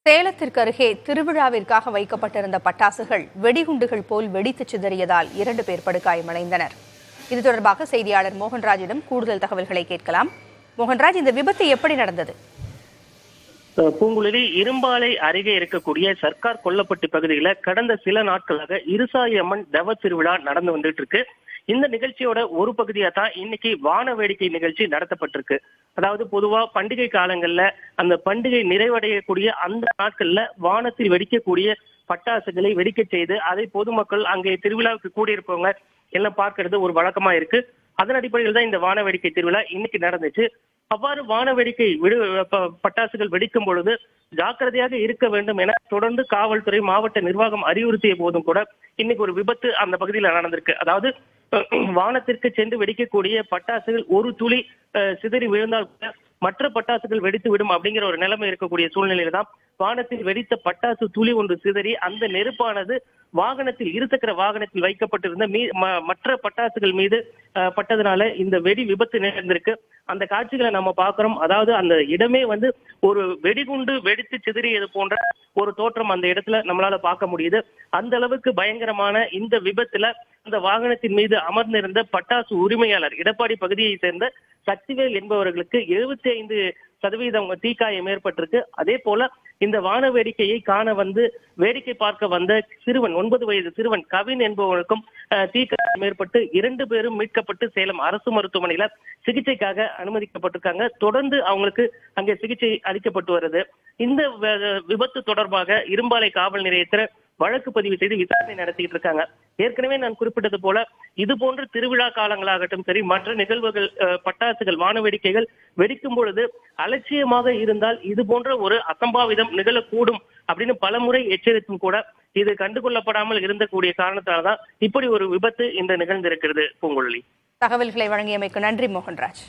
சேலத்திற்கு அருகே திருவிழாவிற்காக வைக்கப்பட்டிருந்த பட்டாசுகள் வெடிகுண்டுகள் போல் வெடித்து சிதறியதால் 2 பேர் படுகாயமடைந்தனர். இது தொடர்பாக செய்தியாளர் மோகன்ராஜிடம் கூடுதல் தகவல்களை கேட்கலாம். மோகன்ராஜ், இந்த விபத்து எப்படி நடந்தது? பூங்குழலி, இரும்பாலை அருகே இருக்கக்கூடிய சர்க்கார் கொல்லப்பட்டி பகுதியில கடந்த சில நாட்களாக இருசாயி அம்மன் தவ திருவிழா நடந்து வந்துட்டு இருக்கு. இந்த நிகழ்ச்சியோட ஒரு பகுதியா தான் இன்னைக்கு வான வேடிக்கை நிகழ்ச்சி நடத்தப்பட்டிருக்கு. அதாவது பொதுவா பண்டிகை காலங்கள்ல அந்த பண்டிகை நிறைவடையக்கூடிய அந்த நாட்கள்ல வானத்தில் வெடிக்கக்கூடிய பட்டாசுகளை வெடிக்க செய்து அதை பொதுமக்கள் அங்கே திருவிழாவுக்கு கூடியிருப்பவங்க எல்லாம் பார்க்கறது ஒரு வழக்கமா இருக்கு. அதன் அடிப்படையில் தான் இந்த வான வேடிக்கை திருவிழா இன்னைக்கு நடந்துச்சு. அவ்வாறு வான வேடிக்கை பட்டாசுகள் வெடிக்கும் பொழுது ஜாக்கிரதையாக இருக்க வேண்டும் என தொடர்ந்து காவல்துறை மாவட்ட நிர்வாகம் அறிவுறுத்திய போதும் கூட இன்னைக்கு ஒரு விபத்து அந்த பகுதியில் நடந்திருக்கு. அதாவது வானத்திற்கு சென்று வெடிக்கக்கூடிய பட்டாசுகள் ஒரு துளி சிதறி விழுந்தால் கூட மற்ற பட்டாசுகள் வெடித்து விடும் அப்படிங்கிற ஒரு நிலைமை இருக்கக்கூடிய சூழ்நிலையில தான் வானத்தில் வெடித்த பட்டாசு துளி ஒன்று சிதறி அந்த நெருப்பானது வாகனத்தில் இருசக்கர வாகனத்தில் வைக்கப்பட்டிருந்த மற்ற பட்டாசுகள் மீது பட்டதுனால இந்த வெடி விபத்து நேர்ந்திருக்கு. அந்த காட்சிகளை நம்ம பார்க்கிறோம். அதாவது அந்த இடமே ஒரு வெடிகுண்டு வெடித்து சிதறியது போன்ற ஒரு தோற்றம் அந்த இடத்துல நம்மளால பார்க்க முடியுது. அந்த அளவுக்கு பயங்கரமான இந்த விபத்துல அந்த வாகனத்தின் மீது அமர்ந்திருந்த பட்டாசு உரிமையாளர் எடப்பாடி பகுதியை சேர்ந்த சக்திவேல் என்பவர்களுக்கு 75% தீக்காயம் ஏற்பட்டிருக்கு. அதே போல இந்த வான வேடிக்கையை காண வேடிக்கை பார்க்க வந்த சிறுவன் 9 வயது சிறுவன் கவின் என்பவனுக்கும் தீக்காயம் ஏற்பட்டு 2 பேரும் மீட்கப்பட்டு சேலம் அரசு மருத்துவமனையில சிகிச்சைக்காக அனுமதிக்கப்பட்டிருக்காங்க. தொடர்ந்து அவங்களுக்கு அங்கே சிகிச்சை அளிக்கப்பட்டு வருது. இந்த விபத்து தொடர்பாக இரும்பாலை காவல் நிலையத்தில் வழக்கு பதிவு செய்து விசாரணை நடத்திட்டு இருக்காங்க. ஏற்கனவே நான் குறிப்பிட்டது போல இது போன்ற திருவிழா காலங்களாகட்டும் சரி, மற்ற நிகழ்வுகள் பட்டாசுகள் வான வேடிக்கைகள் வெடிக்கும் பொழுது அலட்சியமாக இருந்தால் இது போன்ற ஒரு அசம்பாவிதம் நிகழக்கூடும் அப்படின்னு பலமுறை எச்சரித்தும் கூட இது கண்டுகொள்ளப்படாமல் இருந்தக்கூடிய காரணத்தால்தான் இப்படி ஒரு விபத்து இந்த நிகழ்ந்திருக்கிறது. பூங்குழலி, தகவல்களை வழங்கியமைக்கு நன்றி மோகன்ராஜ்.